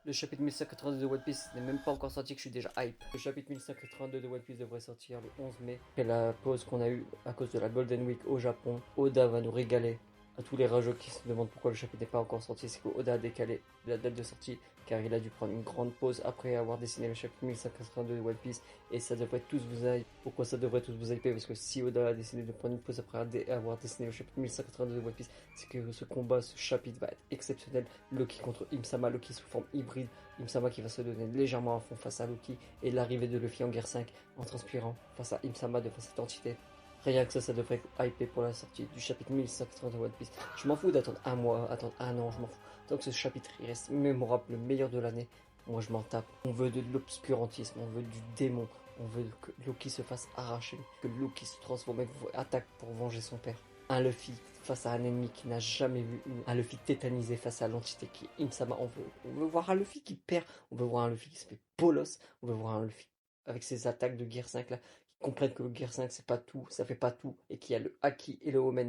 Le chapitre 1182 de One Piece n'est même pas encore sorti que je suis déjà hype. Le chapitre 1182 de One Piece devrait sortir le 11 mai. Après la pause qu'on a eue à cause de la Golden Week au Japon, Oda va nous régaler. À tous les rageux qui se demandent pourquoi le chapitre n'est pas encore sorti, c'est que Oda a décalé la date de sortie car il a dû prendre une grande pause après avoir dessiné le chapitre 1182 de One Piece et ça devrait tous vous hyper. Pourquoi ça devrait tous vous hyper? Parce que si Oda a décidé de prendre une pause après avoir dessiné le chapitre 1182 de One Piece, c'est que ce combat, ce chapitre va être exceptionnel. Loki contre Imsama, Loki sous forme hybride, Imsama qui va se donner légèrement à fond face à Loki et l'arrivée de Luffy en guerre 5 en transpirant face à Imsama devant cette entité. Rien que ça devrait hyper pour la sortie du chapitre 1180 de One Piece. Je m'en fous d'attendre un mois, attendre un an, je m'en fous. Tant que ce chapitre il reste mémorable, le meilleur de l'année, moi je m'en tape. On veut de l'obscurantisme, on veut du démon, on veut que Loki se fasse arracher, que Loki se transforme et attaque pour venger son père. Un Luffy face à un ennemi qui n'a jamais vu, un Luffy tétanisé face à l'entité qui est Imsama. On veut voir un Luffy qui perd, on veut voir un Luffy qui se fait bolos, on veut voir un Luffy avec ses attaques de Gear 5 là, qui comprennent que le Gear 5 c'est pas tout, ça fait pas tout, et qu'il y a le Haki et le Omen